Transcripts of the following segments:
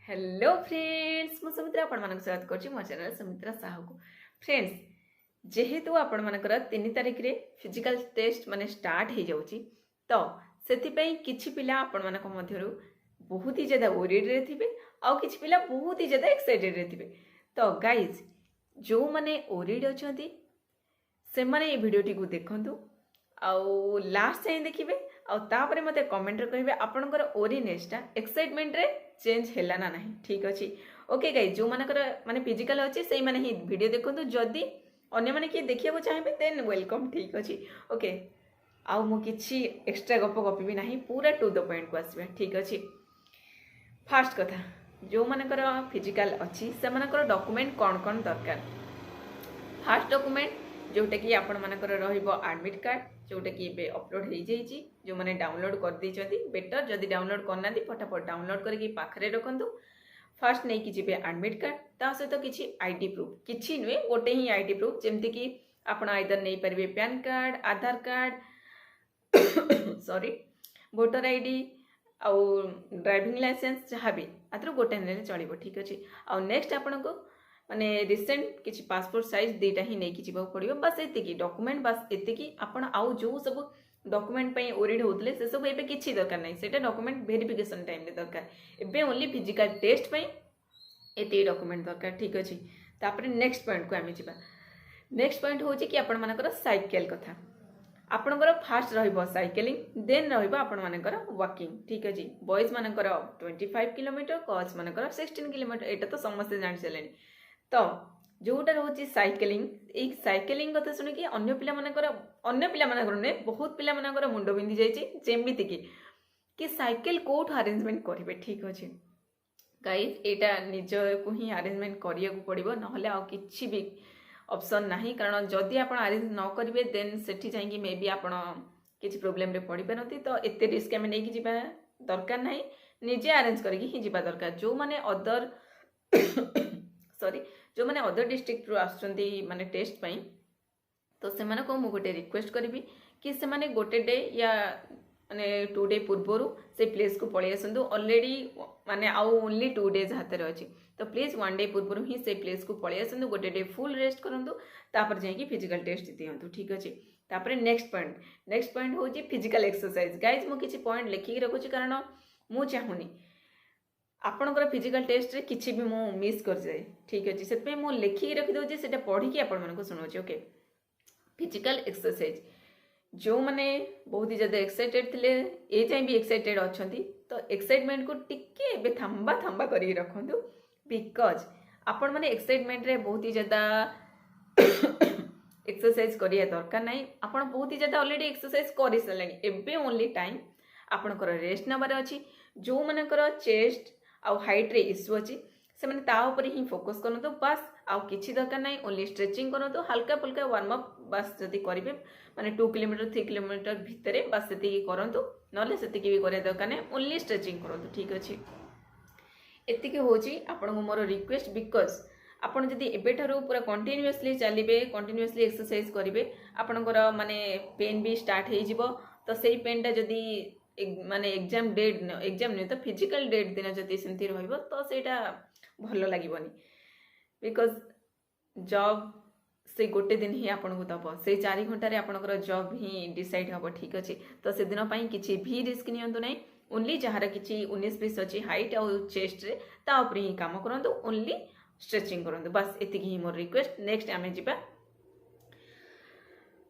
Hello friends मु सुमित्रा आपण मानक स्वागत करछि मो चैनल सुमित्रा साहू को। फ्रेंड्स जेहेतु आपण मानकर 3 तारिख रे फिजिकल टेस्ट माने स्टार्ट हो जाउछि तो सेति पई किछि पिला आपण मानक मध्यरु बहुत ही ज्यादा वरीड रे थिबे आउ किछि पिला बहुत ही ज्यादा एक्साइटेड रे थिबे। तो गाइज जो माने वरीड अछंती से माने ए वीडियोटी को देखंतु आउ लास्ट टाइम देखिबे आउ तापरे मते कमेंट रे कहिबे आपनकर ओरिनेसटा एक्साइटमेंट रे चेंज हैला ना नहीं। ठीक अच्छे ओके गाइज जो मानकर माने फिजिकल अच्छे से माने ही वीडियो देखंतु जदी अन्य माने कि देखिया चाहिए देन वेलकम। ठीक अच्छे ओके आउ मु किछि एक्स्ट्रा गप गपी भी नहीं पूरा टू द पॉइंट को आसबे। ठीक अच्छे फास्ट कथा जो मानकर फिजिकल अच्छी से मानकर डॉक्यूमेंट कौन कौन दरकार। फास्ट डॉक्यूमेंट जोटा कि आपण मानकर रहिबो एडमिट कार्ड जोटा कि एबे अपलोड हो जाइए जो मैंने डाउनलोड कर देइछंती बेटर जदि डाउनलोड करना फटाफट डाउनलोड करके पाखरे रखंतु। फास्ट नहीं कि जीवे एडमिट कार्ड ता सहित किछि आईडी प्रूफ किछि नुए गोटे ही आईडी प्रूफ जेमती कि आपण आइदर नहीं पारे पैन कार्ड आधार कार्ड सॉरी वोटर आईडी आउ ड्राइविंग लाइसेंस जहाँ भी आतर गोटे ने चलो। ठीक अच्छे आउ नेक्स्ट आपण को माने रिसेंट किसी पासपोर्ट साइज दुईटा ही नहीं जावाक पड़ो बस एति डॉक्यूमेंट बस एति आपण आउ जो सब डॉक्यूमेंट ओरिड होते से सब एबे किछि दरकार नहीं सेटा डॉक्यूमेंट वेरिफिकेशन टाइम रे दरकार एबे ओनली फिजिकल टेस्ट पई एति डॉक्यूमेंट दरकार। ठीक अच्छे तापर नेक्स्ट पॉइंट को आम जा नेक्स्ट पॉइंट हूँ कि आपण मानकर साइकेल कथा आपणकर फास्ट रहिबो साइकेलिंग देन रहिबो आपण मानकर वॉकिंग। ठीक अच्छे बॉयज मानकर 25 किलोमीटर गर्ल्स मानकर 16 किलोमीटर एटा तो समस्ते जानि सारे। तो जोटा रोचे साइकेलिंग एक साइकेलिंग कथा शुणिकी अन्य पिला नुहे बहुत पिला मुंड बिंधि जामती कि साइकेल कोठ अरेंजमेंट करेंगे। ठीक अच्छे गाइज एटा निज को ही अरेंजमेंट करिया को पड़ो ना आ कि भी ऑप्शन नहीं कारण जदि आप अरेंज न करेंगे देन सेठी जाइए मे बी आप किसी प्रोब्लेम रे पड़ पारती। तो एते रिस्क आम नहीं जावा दरकार नहीं निजे अरेंज करके ही जावा दरकार। जो माने अदर सॉरी जो मैंने अदर डिस्ट्रिक्ट रू आसुँच माने टेस्ट पाई तो से मु गोटे रिक्वेस्ट करी कि से माने गोटे डे या माने 2 डे पूर्वर से प्लेस को पलि आसतु ऑलरेडी माने आउ ओनली 2 डेज हाथ में अच्छी तो प्लीज 1 डे पूर्वर ही से प्लेस को पलि आसतु गोटे डे फुल रेस्ट करूँ तापर जाइए फिजिकल टेस्ट दिंतु। ठीक अच्छे तापर नेक्स्ट पॉइंट हूँ फिजिकल एक्सरसाइज गाइज मु किछि पॉइंट लिखिक रखुची कारण मु चाहूनी आपणकर फिजिकल टेस्ट रे किछि भी मु मिस कर जाए। ठीक अच्छे से मु लिखिक रखिदे से पढ़ी आपण शुणाऊँ। ओके फिजिकल एक्सरसाइज जो मैंने बहुत ही ज़्यादा एक्साइटेड थे ए जाए भी एक्साइटेड अच्छा तो एक्साइटमेंट को टिके एबे थंबा थंबा करी रखंतु बिकज आपण माने एक्साइटमेंट रे बहुत ही ज़्यादा एक्सरसाइज करिया दरकार नहीं आपण बहुत ही ज़्यादा ऑलरेडी एक्सरसाइज कर सारे एबे ओनली टाइम आपणकर रेस्ट नबार अच्छी जो मानकर चेस्ट आउ हाइट रे इश्यू अच्छी से मैंने ता ऊपर ही फोकस करूँ बस आउ किसी दरकार नहीं ओनली स्ट्रेचिंग करूँ हल्का फुल्का वार्म अप बस जदि करेंगे माने 2 किलोमीटर 3 किलोमीटर भितर बस से करूँ ना से भी कर दरकार नहीं ओनली स्ट्रेचिंग करूँ। ठीक अच्छे एतिक हूँ आपन को मोर रिक्वेस्ट बिकज आपन जदि एबेठारू पूरा कंटिन्यूअसली चलिए कंटिन्यूअसली एक्सरसाइज करेंगे आपणकर माने पेन भी स्टार्ट हो तो से पेनटा जदि माने एग्जाम नुहे तो फिजिकल डेट दिन जदि सेमती रहिबो तो सेटा भल लगनी बिकज जॉब से गोटे दिन ही आपन को दब से 4 घंटे आपनकर जॉब ही डिसाइड हम। ठीक अच्छे तो से दिन पाई किसी भी रिस्क नियंतु नहीं ओनली जार किसी 19-20 अच्छी हाइट आउ चेस्ट रे ता ऊपर ही काम करूँ ओनली स्ट्रेचिंग करूँ बस एति ही मोर रिक्वेस्ट। नेक्स्ट आम जा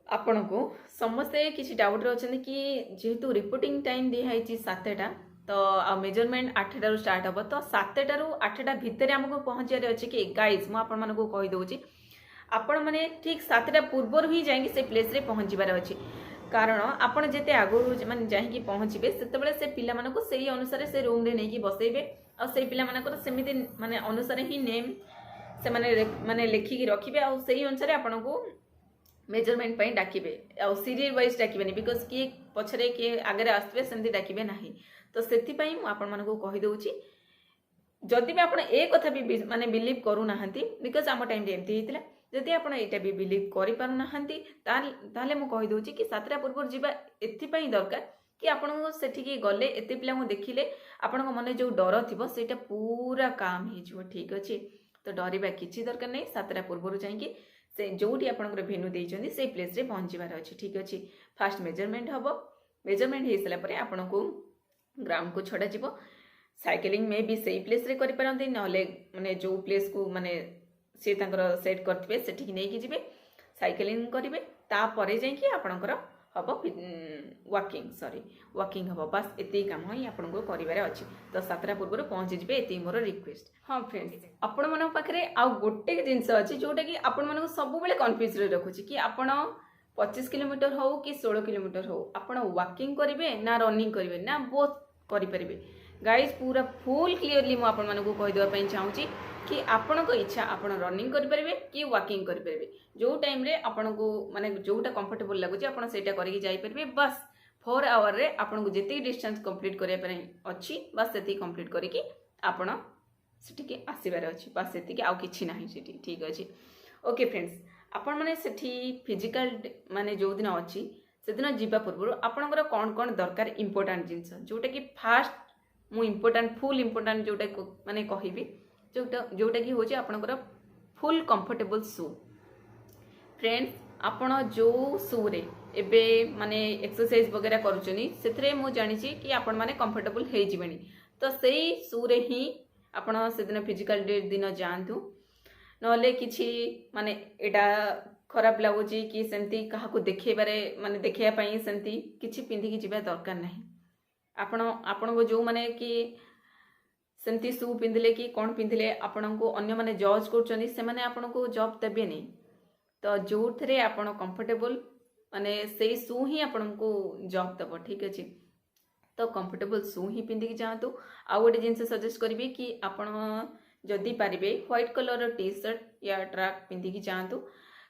आपण को समस्ते किसी डाउट रे अछन कि जेहेतु रिपोर्टिंग टाइम दिखाई 7टा तो आ मेजरमेंट 8टारू स्टार्ट हम तो 7टारू 8टा भितर आमको पहुँचार अच्छे कि गाइज मुझे आपण मानक कहीदे आपण मैंने ठीक 7टा पूर्वर ही जाइए से प्लेस रे पहुँचबार अच्छी कारण आपण जिते आगुरी मैंने जाइए पहुँचे से पिला मानक से अनुसार से रूम रे नहीं बसैबे आ से पिला मानकर सेमिति माने अनुसार ही नेम से माने लिखिकी रखिबे आ से अनुसार आपण को मेजरमेंट पाई डाकिबे आ सीरियल वाइज डाकिबेनी बिकज किए पछरे किए आगे आसबे सेमती डाकिबे नाही। तो सेति पई मु आपण मानकु कहि दउची जदि भी आपण ए कथा भी माने बिलीव करू नाहंती बिकज आम टाइम एमती हेतिला जदि आपण एटा भी बिलीव करि पारु नाहंती ताले मु कहि दउची कि 7टा पूर्व जीवा एथि पई दरकार कि आपन सेठिकी गले एते पिला देखिले आपन मन जो डर थी सेटा पूरा काम हो ठीक अच्छे। तो डरवा किसी दरकार नहीं, 7टा पूर्व जाकि से जोटी आपंकर भेन्यू देते से प्लेस रे पहुँचबार अच्छे ठीक अच्छे। फास्ट मेजरमेंट हम, मेजरमेंट हो सारापर आपन को ग्राउंड को छड़ा जीव। साइकेलिंग में भी सही प्लेस रे करें ना माने जो प्लेस को माने सी सेट करते सेठिकी नहीं जी साइकेलिंग करेंगे तापर जाकि आपणकर हम वॉकिंग हम बस एति काम ही आपको करार अच्छे। तो 7टा पूर्व पहुँची जाए ये मोर रिक्वेस्ट। हाँ फ्रेंड्स आपण मन पाखे आउ गोटे जिनस अच्छी जोटा कि आपण मन सब कन्फ्यूज रखुची कि आपण 25 किलोमीटर हो कि 16 किलोमीटर हो आपण वॉकिंग करेंगे ना रनिंग करेंगे ना बोथ करेंगे। गाइज पूरा फुल क्लीयरली मुझे आपण मानक कहीदेवाई चाहूँगी कि आपण को इच्छा आपण रनिंग करेंगे कि वॉकिंग करेंगे। जो टाइम रे आपण को माने जोटा कंफर्टेबल लगुच आपण सेटा करके जाई परिबे। बस 4 आवर रे आपण को जेती डिस्टेंस कंप्लीट करिया परे अछि बस सेती कंप्लीट करिकि आपण सेठी आसीबार अछि। बस सेती आउ किछि नाही सेठी ठीक अछि। ओके फ्रेंड्स आपण माने सेठी फिजिकल माने जो दिन अछि से दिन जीवा पूर्व आपणकर कौन कौन दरकार इंपोर्टेंट जिनस जोटा कि फास्ट मु इंपोर्टेंट फुल इंपोर्टेंट जोटा माने कहबी जोटा कि होची आपणकर फुल कंफर्टेबल शू। फ्रेंड्स आपण जो शू रे एबे माने एक्सरसाइज वगैरह करूचनी सेथरे मु जानि छी कि आपण माने कंफर्टेबल हे जिवेनी। तो सेही शू रे ही आपण से दिन फिजिकल डे दिन जानतु नले किछि माने एटा खराब लगुची कि सेमती कहा को देखेबारे माने देखिया पई सेमती किछि पिंधि कि जिबा दरकार नाही। आपण को जो माने कि सेमती शू पिंधले कि कौन पिंधले आपण को अन्य माने जज करचनी से माने आपण को जॉब देबे नहीं। तो जो थे आपण कंफर्टेबल माने से शू ही आपण को जॉब दब ठीक अच्छे। तो कंफर्टेबल शू ही पिंधिकी जातु। आउ गोटे जिनस सजेस्ट करी कि आपण जदि पारे व्हाइट कलर टी शर्ट या ट्रैक पिंधिकी जातु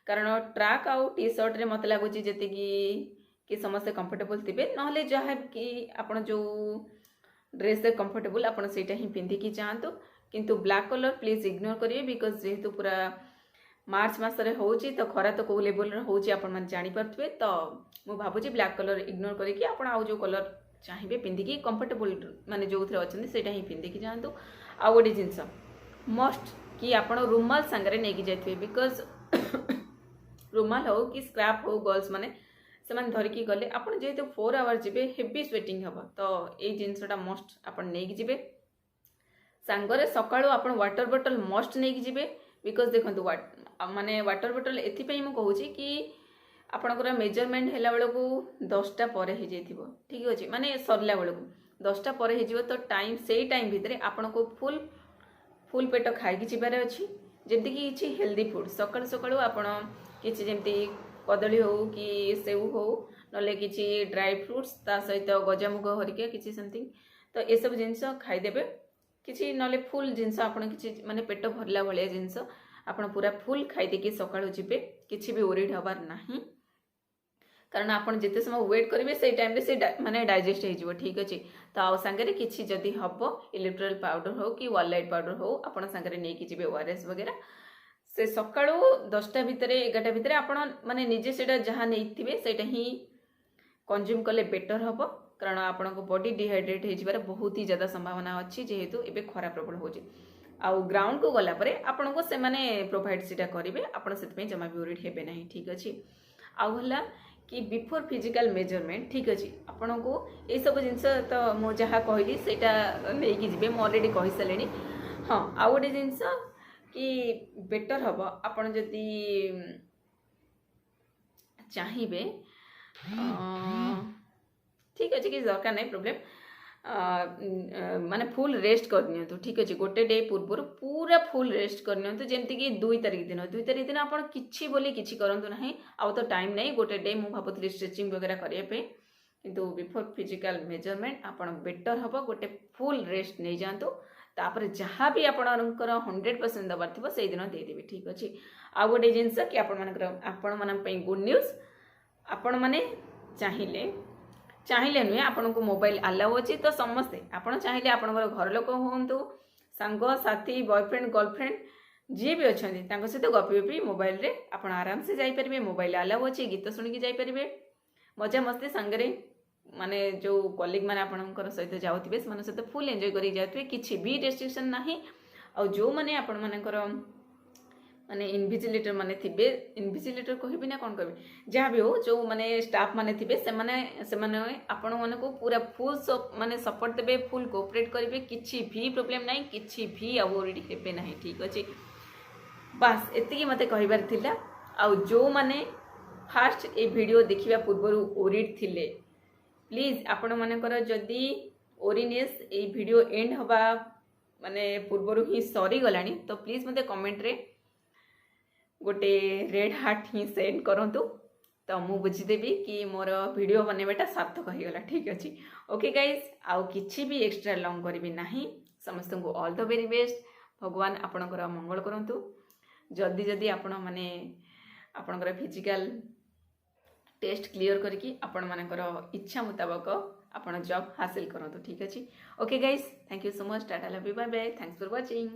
कारण ट्रैक आउ टी शर्ट रे मत लगुच जी कि समस्ते कंफर्टेबल थे ना जहाँ कि आपण जो ड्रेस कंफर्टेबल आपण सेटा ही पिंधिकी जातु। किंतु ब्लैक कलर प्लीज इग्नोर करिए बिकज जेहेतु पूरा मार्च मसरे होची तो खरा तो कौ लेवल होची आपण मन जानि पारथबे। तो मु भाबुची ब्लैक कलर इग्नोर करके आपण आउ जो कलर चाहिए पिंधिकी कंफर्टेबल माने जो थे अच्छे सेटा ही पिंधिकी जातु। आउ गोटे जिनस मस्ट कि आपण रुमाल संगे नहीं जाइए बिकज रुमाल हो कि स्क्रैप हो गर्ल्स माने से धरिकी गले आपन जेहेतु 4 आवर जीवे हेवी स्वेटिंग हम। तो ये जिनसटा मस्ट आपन नहीं जिवे सांगरे सकाळु आपन वाटर बोतल मस्ट नहीं जिवे बिकज देखो माने वाटर बोतल एथिपाई मु कहूची कि आपनकर मेजरमेंट हैला बेला को 10टा पर हे जाइथिबो ठीक अछि माने सरला बेला को 10टा पर हे जिवो। तो टाइम से टाइम भितरे आपन को फुल पेट खाई कि जिबार अछि जेमति कि किछि हेल्दी फूड सकाळु सकाळु आपन किछि जेमति कदली हो कि सेव हो नले किछि ड्राई फ्रूट्स ता सहित गजामुग हरिका किछि समथिंग तो ये सब जिनस खाईदेबे किछि नले फुल जिनस आपन किछि माने पेट भरला भलिया जिनस आपन पूरा फुल खाई देके सकाळु जिबे किछि भी ओरिड हबार नाही कारण आपन जेते समय वेट करिवे से टाइम रे से माने डाइजेस्ट हे जिवो ठीक अछि। तो आ संगे किछि जदी हबो इलेक्ट्रोल पाउडर हो कि वालनाट पाउडर हो आपन संगे नै कि जिबे ओआरएस वगैरह से सकाळु 10टा भितरे 11टा भितरे आपन माने निजे सेटा जहां नैथिबे सेटा ही कंज्यूम कले बेटर हबो कारण आपन को बॉडी डिहाइड्रेट हे जिबार बहुत ही ज्यादा संभावना अछि जेहेतु एबे खरा प्रबल होछि। आउ ग्राउंड को गला परे आपन को से माने प्रोवाइड सेटा करिवे आपन सेत पे जमा भी ओरिड हेबे नाही ठीक अछि। आउ हला कि बिफोर फिजिकल मेजरमेंट ठीक अच्छे आपन को ये सब जिनस तो मु जहाँ कहली सेटा नहीं कि जिबे मु ऑलरेडी कहि सलेनी। हाँ आउ गोटे जिनस कि बेटर हम आपन जदि चाहिए ठीक अच्छे कि दरकार नहीं प्रॉब्लम माने फुल रेस्ट करनी ठीक अच्छे गोटे डे पूर्व पूरा फुल रेस्ट करनी जमती कि 2 तारिख दिन आप किसी बोली किसी करंतु नहीं आउ तो टाइम नहीं गोटे डे मु भाबुतली स्ट्रेचिंग वगैरह करिया पे किंतु बिफोर फिजिकल मेजरमेंट आप बेटर हम गोटे फुल रेस्ट नहीं जातु तापर जहाँ भी आपणकर 100% दबार थी से दिन देदेवे ठीक अच्छे। आउ गोटे जिनस कि आपण मानी गुड न्यूज आपण मैंने चाहिए नुहे आपन को मोबाइल अलाउ अच्छी तो समस्ते आपन चाहिए आपनकर घर लोक हूँ सांग साथी बॉयफ्रेंड गर्लफ्रेंड जी भी अच्छा सहित गपी गपी मोबाइल रे आप आराम से जापर मोबाइल अलाउ अच्छी गीत शुणिकी जापर मजा मस्ती सांगे माने जो कलीग मैंने आपणकर सहित जाऊे से सहित फुल एंजॉय कर जाते किसी भी रेस्ट्रिक्शन ना आ जो मैंने आपण मानकर माने इनविजिलेटर माने थिबे इनविजिलेटर कहबी ना कौन कहबी जहाँ भी हो जो माने स्टाफ माने थिबे से माने आपण माने को पूरा फुल माने सपोर्ट देबे फुल कोऑपरेट करेंगे किसी भी प्रोब्लेम ना किसी भी अवॉइड हेबे ना ठीक अच्छे बास एतिकी मते कहबार थिला आ जो माने फास्ट ए वीडियो देखिबा पूर्व ओरिड थिले प्लीज आपण मानकर जदि ओरिनेस ए वीडियो एंड हवा माने पूर्व ही सरी गलानी तो प्लीज मते कमेंट रे गोटे रेड हार्ट ही सेंड करंतु तो मु बुझीदेवी कि मोर वीडियो बनवाटा सार्थक हो गला ठीक अच्छे ओके गाइज आउ किछि भी एक्स्ट्रा लॉन्ग करबी नाही समस्त को ऑल द वेरी बेस्ट भगवान आपणकर मंगल करंतु जल्दी जल्दी आपण माने आपणकर फिजिकल टेस्ट क्लियर करके आपण मानकर इच्छा मुताबक आपण जॉब हासिल करंतु ठीक अच्छे okay guys thank you so much tata love you bye bye thanks for watching.